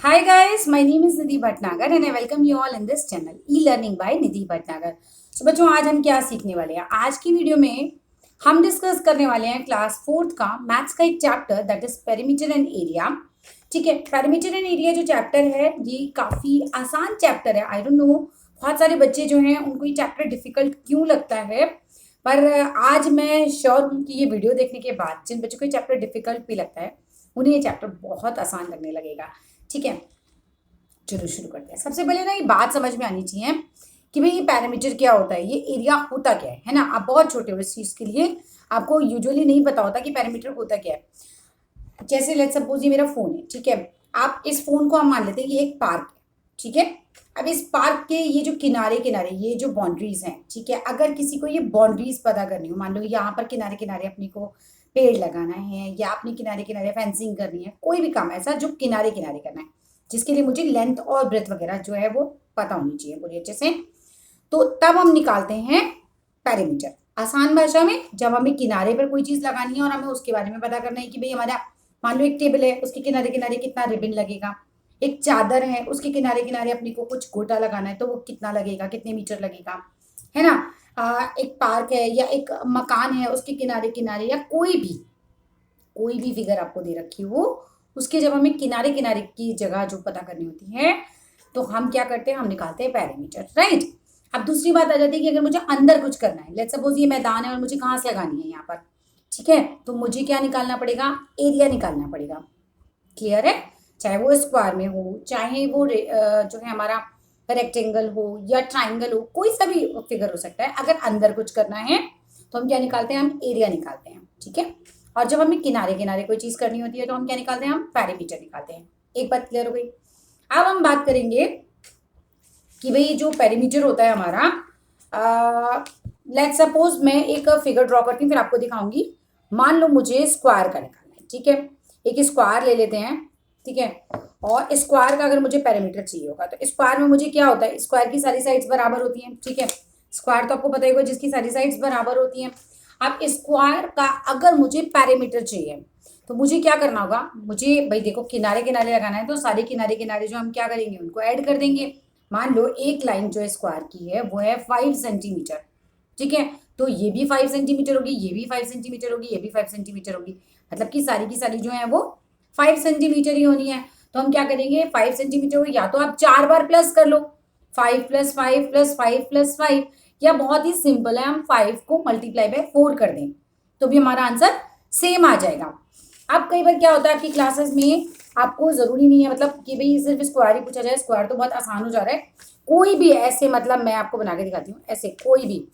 Hi guys, my name is Nidhi Bhatnagar and I welcome you all in this channel e-learning by Nidhi Bhatnagar। तो बच्चों आज हम क्या सीखने वाले हैं? आज की वीडियो में हम डिस्कस करने वाले हैं क्लास 4th का मैथ्स का एक chapter that is perimeter and area. ठीक है, पेरीमीटर एंड एरिया जो चैप्टर है ये काफ़ी आसान चैप्टर है। आई डोंट नो बहुत सारे बच्चे जो हैं उनको ये चैप्टर डिफिकल्ट क्यों लगता है, पर आज मैं श्योर हूँ कि ये वीडियो देखने के बाद जिन बच्चों को ये चैप्टर डिफिकल्ट भी लगता है उन्हें ये चैप्टर बहुत आसान लगने लगेगा। ठीक है, चलो शुरू करते हैं। सबसे पहले ना ये बात समझ में आनी चाहिए कि भाई ये पैरामीटर क्या होता है, ये एरिया होता क्या है ना। आप बहुत छोटे हो इस चीज़ के लिए, आपको यूजुअली नहीं पता होता कि पैरामीटर होता क्या है। जैसे लेट्स सपोज ये मेरा फ़ोन है, ठीक है। आप इस फ़ोन को हम मान लेते हैं ये एक पार्क है, ठीक है। अब इस पार्क के ये जो किनारे किनारे ये जो बाउंड्रीज हैं, ठीक है, अगर किसी को ये बाउंड्रीज पता करनी हो, मान लो यहाँ पर किनारे किनारे अपने को पेड़ लगाना है या अपने किनारे किनारे फेंसिंग करनी है, कोई भी काम ऐसा जो किनारे किनारे करना है जिसके लिए मुझे लेंथ और ब्रेथ वगैरह जो है वो पता होनी चाहिए पूरी अच्छे से, तो तब हम निकालते हैं पैरामीटर। आसान भाषा में जब हमें किनारे पर कोई चीज़ लगानी है और हमें उसके बारे में पता करना है कि भाई हमारा मान लो एक टेबल है, उसके किनारे किनारे कितना रिबन लगेगा। एक चादर है, उसके किनारे किनारे अपने को कुछ गोटा लगाना है तो वो कितना लगेगा, कितने मीटर लगेगा, है ना। एक पार्क है या एक मकान है, उसके किनारे किनारे या कोई भी फिगर आपको दे रखी हो, उसके जब हमें किनारे किनारे की जगह जो पता करनी होती है तो हम क्या करते हैं, हम निकालते हैं पैरामीटर, राइट। अब दूसरी बात आ जाती है कि अगर मुझे अंदर कुछ करना है, लेट्स सपोज ये मैदान है और मुझे घास लगानी है यहाँ पर, ठीक है, तो मुझे क्या निकालना पड़ेगा, एरिया निकालना पड़ेगा। क्लियर है, चाहे वो स्क्वायर में हो, चाहे वो जो है हमारा रेक्टेंगल हो या ट्राइंगल हो, कोई सा भी फिगर हो सकता है। अगर अंदर कुछ करना है तो हम क्या निकालते हैं, हम एरिया निकालते हैं, ठीक है। और जब हमें किनारे किनारे कोई चीज़ करनी होती है तो हम क्या निकालते हैं, हम पैरामीटर निकालते हैं। एक बात क्लियर हो गई। अब हम बात करेंगे कि भाई जो पैरामीटर होता है हमारा, लेट्स सपोज मैं एक फिगर ड्रॉ करती हूँ फिर आपको दिखाऊंगी। मान लो मुझे स्क्वायर का निकालना है, ठीक है। एक स्क्वायर ले लेते हैं, ठीक है। और स्क्वायर का अगर मुझे पैरामीटर चाहिए होगा तो स्क्वायर में मुझे क्या होता है, स्क्वायर की सारी साइड्स बराबर होती हैं, ठीक है। स्क्वायर तो आपको पता ही होगा जिसकी सारी साइड्स बराबर होती हैं। अब स्क्वायर का अगर मुझे पैरामीटर चाहिए तो मुझे क्या करना होगा, मुझे भाई देखो किनारे किनारे लगाना है तो सारे किनारे किनारे जो हम क्या करेंगे उनको ऐड कर देंगे। मान लो एक लाइन जो स्क्वायर की है वो है 5 सेंटीमीटर, ठीक है। तो ये भी 5 सेंटीमीटर होगी, ये भी 5 सेंटीमीटर होगी, ये भी 5 सेंटीमीटर होगी, मतलब कि सारी की सारी जो है वो 5 सेंटीमीटर ही होनी है। तो हम क्या करेंगे, 5 सेंटीमीटर हो, या तो आप 4 बार प्लस कर लो, 5 + 5 + 5 + 5, या बहुत ही सिंपल है, हम 5 को मल्टीप्लाई बाय 4 कर दें तो भी हमारा आंसर सेम आ जाएगा। अब कई बार क्या होता है आपकी क्लासेस में, आपको जरूरी नहीं है मतलब कि भाई सिर्फ स्क्वायर ही पूछा जाए, स्क्वायर तो बहुत आसान हो जा रहा है। कोई भी ऐसे, मतलब मैं आपको बना के दिखाती हूँ, ऐसे कोई भी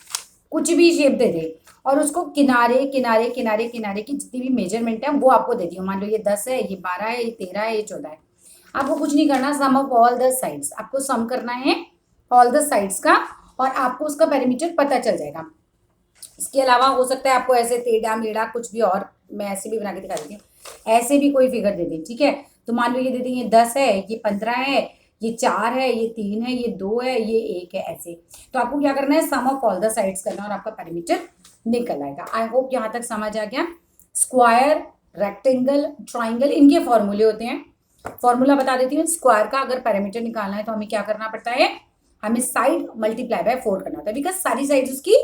कुछ भी शेप दे दे और उसको किनारे किनारे किनारे किनारे की जितनी भी मेजरमेंट है वो आपको दे दी हो। मान लो ये 10 है, ये 12 है, ये 13 है, ये 14 है। आपको कुछ नहीं करना, सम ऑफ ऑल द साइड्स आपको सम करना है, ऑल द साइड्स का, और आपको उसका पेरीमीटर पता चल जाएगा। इसके अलावा हो सकता है आपको ऐसे टेढ़ा मेढ़ा कुछ भी, और मैं ऐसे भी बना के दिखा देती हूँ, ऐसे भी कोई फिगर दे दें, ठीक है। तो मान लो ये दे दें, ये 10 है, ये 15 है, ये 4 है, ये 3 है, ये 2 है, ये 1 है, ऐसे। तो आपको क्या करना है, सम ऑफ ऑल द साइड्स करना और आपका पैरामीटर निकल आएगा। आई होप यहाँ तक समझ आ गया। स्क्वायर, रेक्टेंगल, ट्राइंगल, इनके फॉर्मूले होते हैं। फॉर्मूला बता देती हूँ। स्क्वायर का अगर पैरामीटर निकालना है तो हमें क्या करना पड़ता है, हमें साइड मल्टीप्लाई बाय 4 करना होता है, बिकॉज सारी साइड्स उसकी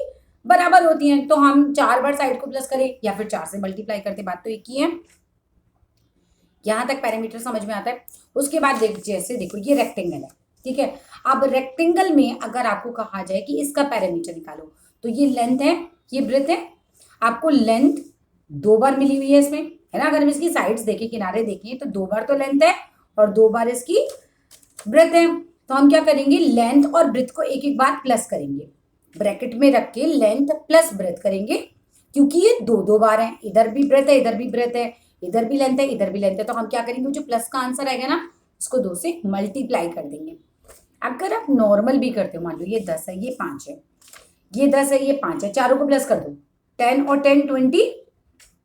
बराबर होती हैं। तो हम 4 बार साइड को प्लस करें या फिर 4 से मल्टीप्लाई करते, बात तो एक ही है। यहां तक पैरामीटर समझ में आता है। उसके बाद जैसे देखो ये रेक्टेंगल है, ठीक है। अब रेक्टेंगल में अगर आपको कहा जाए कि इसका पैरामीटर निकालो तो ये लेंथ है, ये ब्रेथ है। आपको लेंथ 2 बार मिली हुई है इसमें, है ना। अगर हम इसकी साइड्स देखें, किनारे देखें, तो 2 बार तो लेंथ है और 2 बार इसकी ब्रेथ है। तो हम क्या करेंगे, लेंथ और ब्रेथ को एक एक बार प्लस करेंगे, ब्रैकेट में रख के लेंथ प्लस ब्रेथ करेंगे, क्योंकि ये 2 बार है, इधर भी ब्रेथ है, इधर भी ब्रेथ है, इधर भी लेंथ है, इधर भी लेंथ है। तो हम क्या करेंगे, जो प्लस का आंसर आएगा ना उसको 2 से मल्टीप्लाई कर देंगे। अगर आप नॉर्मल भी करते हो, मान लो ये 10 है, ये 5 है, ये 10 है, ये 5 है, चारों को प्लस कर दो, 10 और 10 20,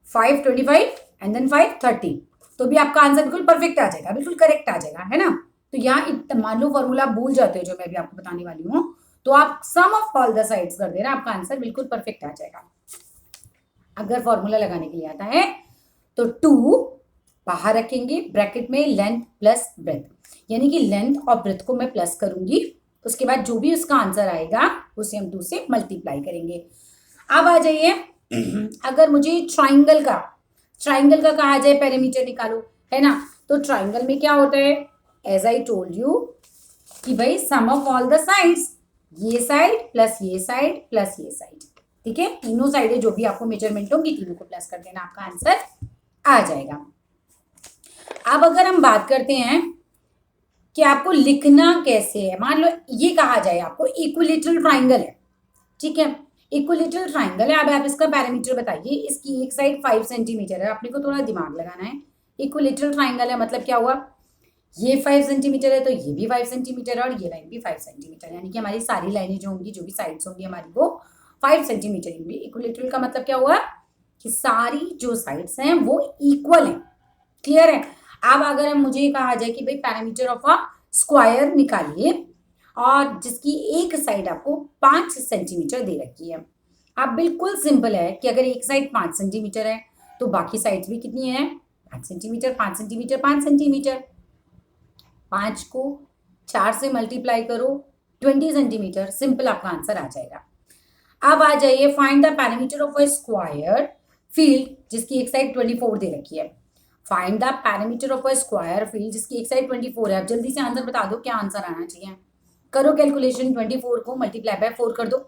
5 25 एंड देन 5 30, तो भी आपका आंसर बिल्कुल परफेक्ट आ जाएगा, बिल्कुल करेक्ट आ जाएगा, है ना। तो यहाँ मान लो फॉर्मूला भूल जाते हो जो मैं भी आपको बताने वाली हूँ, तो आप सम ऑफ ऑल द साइड्स कर देना, आपका आंसर बिल्कुल परफेक्ट आ जाएगा। अगर फॉर्मूला लगाने के लिए आता है तो 2 बाहर रखेंगे, ब्रैकेट में लेंथ प्लस ब्रेथ। यानी कि लेंथ और ब्रेथ को मैं प्लस करूंगी, उसके बाद जो भी उसका आंसर आएगा उसे हम 2 से मल्टीप्लाई करेंगे। अब आ जाइए, अगर मुझे ट्राइंगल का कहा जाए पेरीमीटर निकालो, है ना, तो ट्राइंगल में क्या होता है, एज आई टोल्ड यू कि भाई सम ऑफ ऑल द साइड्स, ये साइड प्लस ये साइड प्लस ये साइड, ठीक है, तीनों साइडें जो भी आपको मेजरमेंट होंगी तीनों को प्लस कर देना, आपका आंसर आ जाएगा। अब अगर हम बात करते हैं कि आपको लिखना कैसे है, मान लो ये कहा जाए आपको इक्विलेटरल ट्राइंगल है, ठीक है, इक्विलेटरल ट्राइंगल है। अब आप इसका पैरामीटर बताइए, इसकी एक साइड 5 सेंटीमीटर है, आपने को थोड़ा दिमाग लगाना है। इक्विलेटरल ट्राइंगल है मतलब क्या हुआ, ये 5 सेंटीमीटर है तो ये भी 5 सेंटीमीटर है और ये लाइन भी 5 सेंटीमीटर, यानी कि हमारी सारी लाइनें जो होंगी, जो भी साइड्स होंगी हमारी, वो 5 सेंटीमीटर होंगी। इक्विलेटरल का मतलब क्या हुआ कि सारी जो साइड्स हैं वो इक्वल हैं, क्लियर है। अब अगर मुझे कहा जाए कि भाई पैरामीटर ऑफ अ स्क्वायर निकालिए और जिसकी एक साइड आपको 5 सेंटीमीटर दे रखी है, अब बिल्कुल सिंपल है कि अगर एक साइड 5 सेंटीमीटर है तो बाकी साइड्स भी कितनी है, 5 सेंटीमीटर 5 सेंटीमीटर 5 सेंटीमीटर। 5 को 4 से मल्टीप्लाई करो, 20 सेंटीमीटर, सिंपल आपका आंसर आ जाएगा। अब आ जाइए, find the parameter of a square field जिसकी एक साइड 24 दे रखी है। Find the parameter of a square field जिसकी एक साइड 24 है। अब जल्दी से आंसर बता दो, क्या आंसर आना चाहिए, करो कैलकुलेशन, 24 को मल्टीप्लाई बाय 4 कर दो,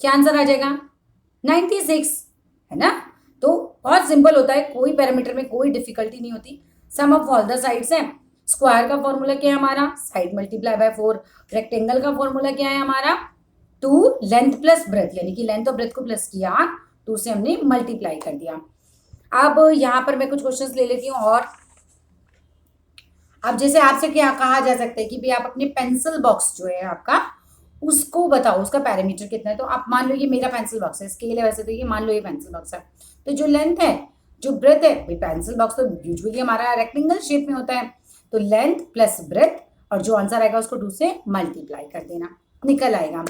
क्या आंसर आ जाएगा, 96, है ना। तो बहुत सिंपल होता है, कोई पैरामीटर में कोई डिफिकल्टी नहीं होती। सम ऑफ ऑल द साइड्स है, स्क्वायर का फॉर्मूला क्या है हमारा, साइड मल्टीप्लाई बाय 4, रेक्टेंगल का फॉर्मूला क्या है हमारा, 2 लेंथ प्लस ब्रेथ, यानी कि लेंथ और ब्रेथ को प्लस किया, 2 से हमने मल्टीप्लाई कर दिया। अब यहाँ पर मैं कुछ क्वेश्चंस ले लेती हूँ। और अब जैसे आपसे क्या कहा जा सकता है कि भाई आप अपने पेंसिल बॉक्स जो है आपका, उसको बताओ उसका पैरामीटर कितना है। तो आप मान लो ये मेरा पेंसिल बॉक्स है, स्केल है वैसे तो ये, मान लो ये पेंसिल बॉक्स है, तो जो लेंथ है जो ब्रेथ है, भाई पेंसिल बॉक्स तो यूजुअली हमारा रेक्टेंगल शेप में होता है, तो लेंथ प्लस ब्रेथ और जो आंसर आएगा उसको 2 से मल्टीप्लाई कर देना, निकल आएगा।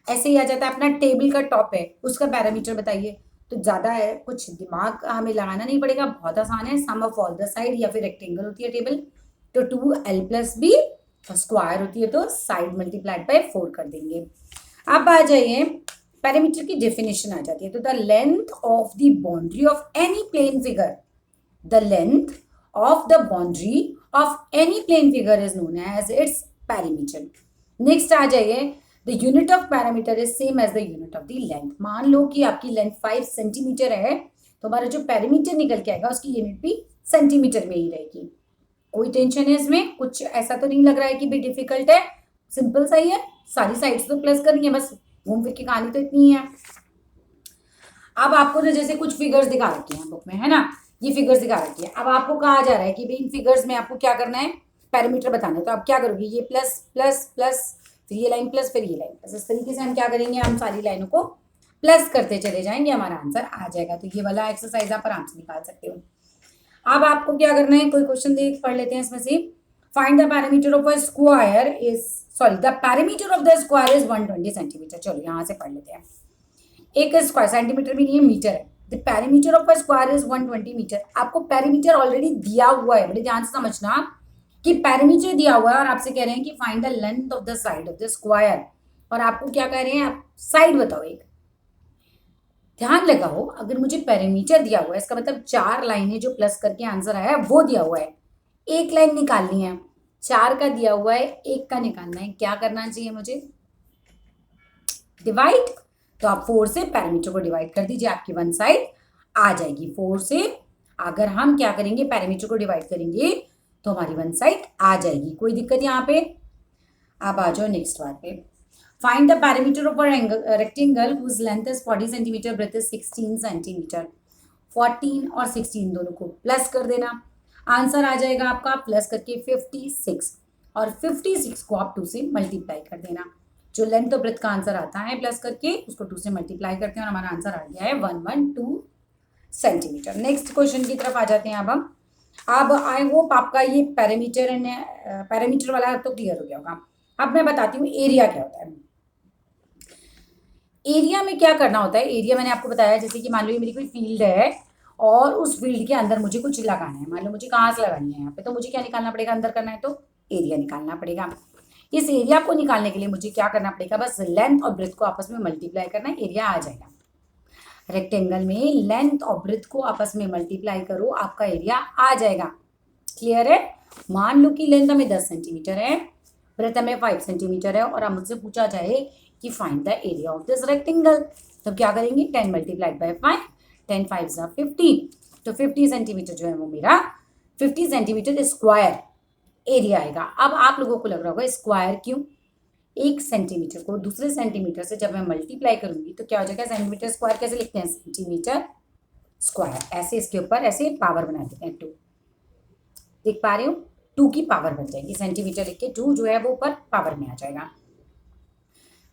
ऐसे ही आ जाता है अपना टेबल का टॉप है, उसका पैरामीटर बताइए। तो ज़्यादा है, कुछ दिमाग हमें लगाना नहीं पड़ेगा, बहुत आसान है, सम ऑफ ऑल द साइड, या फिर रेक्टेंगल होती है टेबल तो 2l प्लस बी, स्क्वायर होती है तो साइड मल्टीप्लाइड बाय 4 कर देंगे। अब आ जाइए, पैरामीटर की डेफिनेशन आ जाती है। तो the length of the boundary of any plane figure, the length of the boundary of any plane figure is known as its perimeter. Next आ जाइए, the unit of perimeter is same as the unit of the length. मान लो कि आपकी length 5 centimetre है तो हमारा जो पैरामीटर निकल के आएगा उसकी यूनिट भी सेंटीमीटर में ही रहेगी। कोई टेंशन है इसमें, कुछ ऐसा तो नहीं लग रहा है कि भी डिफिकल्ट है, सिंपल सा ही है, सारी साइड्स तो प्लस करनी है, बस घूम फिर की कहानी तो इतनी ही है। अब आपको ना जैसे कुछ फिगर्स दिखा रखी हैं बुक में, है ना, ये फिगर्स दिखा रखी है। अब आपको कहा जा रहा है कि भाई इन फिगर्स में आपको क्या करना है, पैरामीटर बताना है। तो आप क्या करोगे, ये प्लस प्लस प्लस, फिर ये लाइन प्लस, फिर ये लाइन प्लस, इस तरीके से हम क्या करेंगे, हम सारी लाइनों को प्लस करते चले जाएंगे, हमारा आंसर आ जाएगा। तो ये वाला एक्सरसाइज आप आराम से निकाल सकते हो। अब आपको क्या करना है, कोई क्वेश्चन देख पढ़ लेते हैं इसमें से। Find the parameter of a square is, sorry, the parameter of the square is 120 centimetre. चलो यहाँ से पढ़ लेते हैं। एक स्क्वायर, सेंटीमीटर भी नहीं है, मीटर है। The parameter of a square is 120 metre. आपको पैरामीटर ऑलरेडी दिया हुआ है, बड़े ध्यान से समझना कि पैरामीटर दिया हुआ है और आपसे कह रहे हैं कि find the length of the side of the square, और आपको क्या कह रहे हैं, आप साइड बताओ एक। ध्यान लगाओ, अगर मुझे पैरामीटर दिया हुआ है इसका मतलब 4 लाइनें जो प्लस करके आंसर आया है वो दिया हुआ है, एक लाइन निकालनी है, 4 का दिया हुआ है, 1 का निकालना है। क्या करना चाहिए मुझे, डिवाइड। तो आप 4 से पैरामीटर को डिवाइड कर दीजिए, आपकी 1 साइड आ जाएगी। 4 से अगर हम क्या करेंगे, पैरामीटर को डिवाइड करेंगे तो हमारी 1 साइड आ जाएगी, कोई दिक्कत यहाँ पे। अब आ जाओ नेक्स्ट बार पे। Find the parameter of a rectangle whose length is 40 centimetre, breadth is 16 centimetre. 14 और 16 दोनों को प्लस कर देना, आंसर आ जाएगा आपका प्लस करके 56, और 56 को आप 2 से मल्टीप्लाई कर देना। जो लेंथ और ब्रेथ का आंसर आता है प्लस करके उसको 2 से मल्टीप्लाई करते हैं और हमारा आंसर आ गया है 112 सेंटीमीटर। नेक्स्ट क्वेश्चन की तरफ आ जाते हैं अब हम। अब आई होप आपका ये पैरामीटर वाला तो क्लियर हो गया होगा। अब मैं बताती हूँ एरिया क्या होता है। एरिया में क्या करना होता है, एरिया मैंने आपको बताया, जैसे कि मान लो ये मेरी कोई फील्ड है और उस फील्ड के अंदर मुझे कुछ लगाना है, मान लो मुझे कहाँ से लगानी है यहाँ पे, तो मुझे क्या निकालना पड़ेगा, अंदर करना है तो एरिया निकालना पड़ेगा। इस एरिया को निकालने के लिए मुझे क्या करना पड़ेगा, बस लेंथ और ब्रेथ को आपस में मल्टीप्लाई करना, एरिया आ जाएगा। रेक्टेंगल में लेंथ और ब्रेथ को आपस में मल्टीप्लाई करो, आपका एरिया आ जाएगा। क्लियर है? मान लो कि लेंथ हमें 10 सेंटीमीटर है, ब्रेथ हमें 5 सेंटीमीटर है और अब मुझसे पूछा जाए कि find the area of this rectangle, तो क्या करेंगे, 10 मल्टीप्लाइड बाय 5, 10 5 ज़ा 50, तो 50 सेंटीमीटर जो है वो मेरा 50 सेंटीमीटर स्क्वायर एरिया आएगा। अब आप लोगों को लग रहा होगा स्क्वायर क्यों, एक सेंटीमीटर को दूसरे सेंटीमीटर से जब मैं मल्टीप्लाई करूंगी तो क्या हो जाएगा, सेंटीमीटर स्क्वायर कैसे लिखते हैं, सेंटीमीटर स्क्वायर, ऐसे इसके ऊपर ऐसे पावर बना देते हैं 2, देख पा रहे हो, 2 की पावर बन जाएगी, सेंटीमीटर लिख के 2 जो है वो ऊपर पावर में आ जाएगा।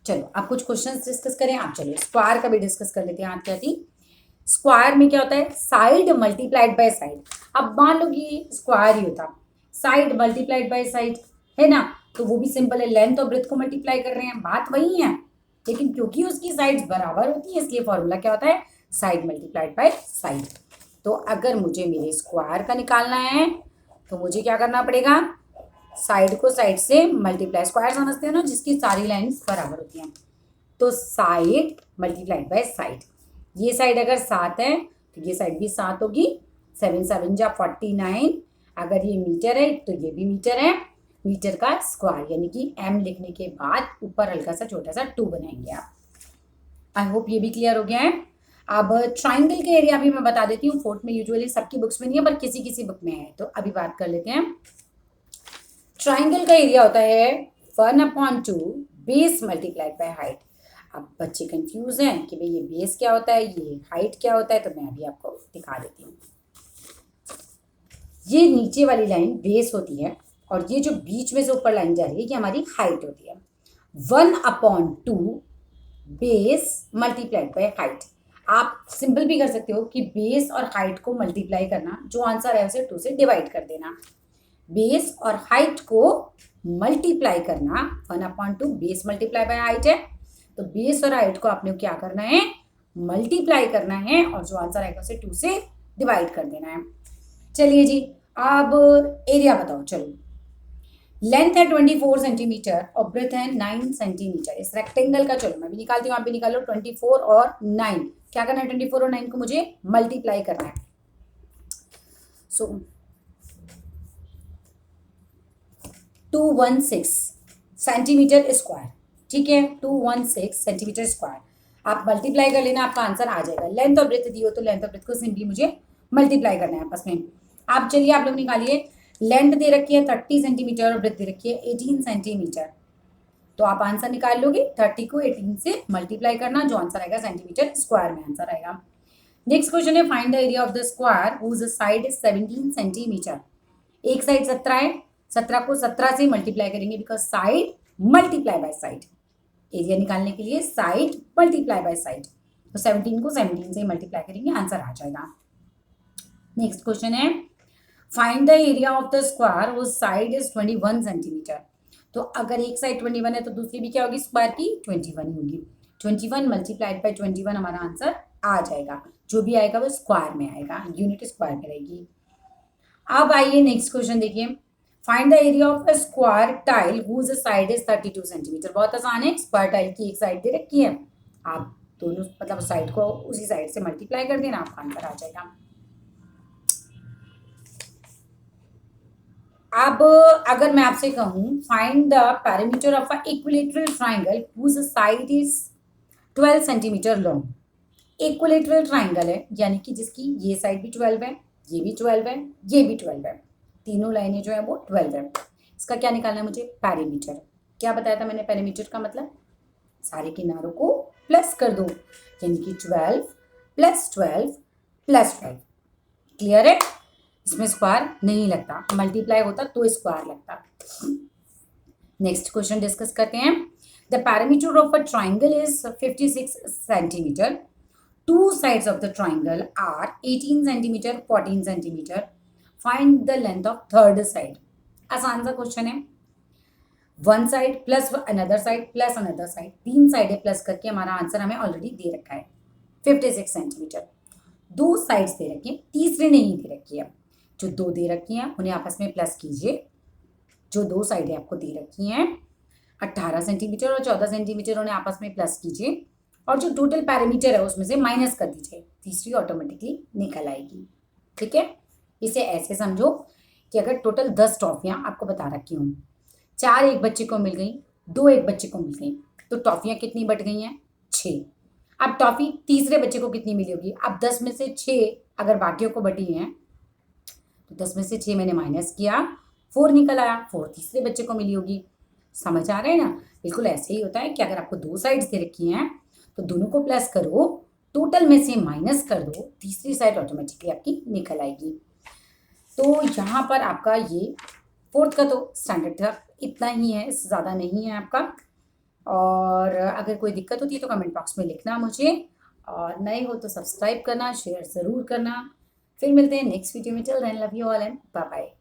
चलो अब कुछ क्वेश्चंस डिस्कस करें। आप चलो स्क्वायर का भी डिस्कस कर लेते हैं। आप क्या थी, स्क्वायर में क्या होता है, साइड मल्टीप्लाइड बाय साइड। अब मान लो कि स्क्वायर ही होता, साइड मल्टीप्लाइड बाय साइड है ना, तो वो भी सिंपल है, लेंथ और ब्रेथ को मल्टीप्लाई कर रहे हैं, बात वही है, लेकिन क्योंकि उसकी साइड्स बराबर होती है इसलिए फॉर्मूला क्या होता है, साइड मल्टीप्लाइड बाय साइड। तो अगर मुझे मेरे स्क्वायर का निकालना है तो मुझे क्या करना पड़ेगा, साइड को साइड से मल्टीप्लाई, स्क्वायर समझते हो ना, जिसकी सारी लाइन्स बराबर होती हैं, तो साइड मल्टीप्लाइड बाय साइड। ये साइड अगर 7 है तो ये साइड भी 7 होगी, 7 7 जा 49, अगर ये मीटर है तो ये भी मीटर है, मीटर का स्क्वायर यानी कि m लिखने के बाद ऊपर हल्का सा छोटा सा 2 बनाएंगे आप। आई होप ये भी क्लियर हो गया है। अब ट्राइंगल के एरिया भी मैं बता देती हूँ, फोर्थ में यूजुअली सबकी बुक्स में नहीं है पर किसी किसी बुक में है, तो अभी बात कर लेते हैं। ट्राइंगल का एरिया होता है 1/2 बेस मल्टीप्लाइड बाय हाइट। अब बच्चे कंफ्यूज हैं कि भाई ये बेस क्या होता है, ये हाइट क्या होता है, तो मैं अभी आपको दिखा देती हूँ। ये नीचे वाली लाइन बेस होती है और ये जो बीच में से ऊपर लाइन जा रही है ये हमारी हाइट होती है। 1/2 बेस मल्टीप्लाइड बाय हाइट। आप सिंपल भी कर सकते हो कि बेस और हाइट को मल्टीप्लाई करना, जो आंसर है उसे 2 से डिवाइड कर देना। बेस और हाइट को मल्टीप्लाई करना, 1/2 बेस मल्टीप्लाई बाय हाइट है, तो बेस और हाइट को आपने क्या करना है, मल्टीप्लाई करना है और जो आंसर आएगा उसे 2 से डिवाइड कर देना है। चलिए जी, अब एरिया बताओ। चलो, लेंथ है 24 सेंटीमीटर और ब्रेथ है 9 सेंटीमीटर इस रेक्टेंगल का। चलो मैं भी निकालती हूँ, आप भी निकालो। 24 और 9 क्या करना है, 24 और 9 को मुझे मल्टीप्लाई करना है। सो 216 सेंटीमीटर स्क्वायर, ठीक है, 216 सेंटीमीटर स्क्वायर। आप मल्टीप्लाई कर लेना, आपका आंसर आ जाएगा। लेंथ और ब्रेथ दी हो तो लेंथ और ब्रेथ को सिंपली मुझे मल्टीप्लाई करना है आपस में। आप चलिए आप लोग निकालिए, लेंथ दे रखी है 30 सेंटीमीटर और ब्रेथ दे रखी है 18 सेंटीमीटर, तो आप आंसर निकाल लोगे। 30 को 18 से मल्टीप्लाई करना, जो आंसर आएगा सेंटीमीटर स्क्वायर में आंसर आएगा। नेक्स्ट क्वेश्चन है, find the area of the square whose side is 17 centimetre. एक साइड 17 है, 17 को 17 से मल्टीप्लाई करेंगे because side multiply by side. Area निकालने के लिए साइड मल्टीप्लाई बाय साइड, तो 17 को 17 से मल्टीप्लाई करेंगे, आंसर आ जाएगा। नेक्स्ट क्वेश्चन है, find the area of the square whose side is 21 centimetre. तो अगर एक साइड 21 है तो दूसरी भी क्या होगी, स्क्वायर की 21 होगी। 21 मल्टीप्लाइड बाय 21 हमारा आंसर आ जाएगा, जो भी आएगा वो स्क्वायर में आएगा, यूनिट स्क्वायर में रहेगी। अब आइए नेक्स्ट क्वेश्चन देखिए, find the area of a square tile whose side is 32 centimetre. बहुत आसान है, स्क्वायर टाइल की एक साइड दे रखी है, आप दोनों मतलब साइड को उसी साइड से मल्टीप्लाई कर देना, आपका आंसर आ जाएगा। अब अगर मैं आपसे कहूं find the parameter of a equilateral triangle whose side is 12 centimetre long. Equilateral triangle है यानी कि जिसकी ये साइड भी 12 है, ये भी 12 है, ये भी 12 है, तीनों लाइनें जो है वो 12 है। इसका क्या निकालना है मुझे, पैरीमीटर। क्या बताया था मैंने, पैरीमीटर का मतलब सारे किनारों को प्लस कर दो, यानी कि 12 + 12 + 12। क्लियर है, इसमें स्क्वायर नहीं लगता, मल्टीप्लाई होता तो स्क्वायर लगता। नेक्स्ट क्वेश्चन डिस्कस करते हैं। The parameter of a triangle is 56 centimetre. Two sides of the triangle are 18 centimetre 14 centimetre. Find the length of third side. आसान सा क्वेश्चन है, one side plus another side plus another side, 3 साइडें plus करके हमारा answer हमें already दे रखा है 56 centimetre. 2 sides दे रखी है, तीसरी नहीं दे रखी है, जो 2 दे रखी हैं उन्हें आपस में प्लस कीजिए, जो दो साइडें आपको दे रखी हैं 18 सेंटीमीटर और 14 सेंटीमीटर, उन्हें आपस में प्लस कीजिए और जो टोटल पैरामीटर है उसमें से माइनस कर दीजिए, तीसरी ऑटोमेटिकली निकल आएगी। ठीक है, इसे ऐसे समझो कि अगर टोटल 10 टॉफियाँ आपको बता रखी हूँ, 4 एक बच्चे को मिल गई, 2 एक बच्चे को मिल गई, तो टॉफियाँ कितनी बट गई हैं? 6। अब टॉफी तीसरे बच्चे को कितनी मिली होगी? अब 10 में से 6 अगर बाकियों को बटी हैं तो 10 में से 6 मैंने माइनस किया, 4 निकल आया, 4 तीसरे बच्चे को मिली होगी। समझ आ रहा है ना? बिल्कुल ऐसे ही होता है कि अगर आपको दो साइड्स दे रखी हैं तो दोनों को प्लस करो, टोटल में से माइनस कर दो, तीसरी साइड ऑटोमेटिकली आपकी निकल आएगी। तो यहाँ पर आपका ये फोर्थ का तो स्टैंडर्ड था, इतना ही है, इससे ज़्यादा नहीं है आपका। और अगर कोई दिक्कत होती है तो कमेंट बॉक्स में लिखना मुझे, और नए हो तो सब्सक्राइब करना, शेयर ज़रूर करना। फिर मिलते हैं नेक्स्ट वीडियो में। Till then love you all and bye bye.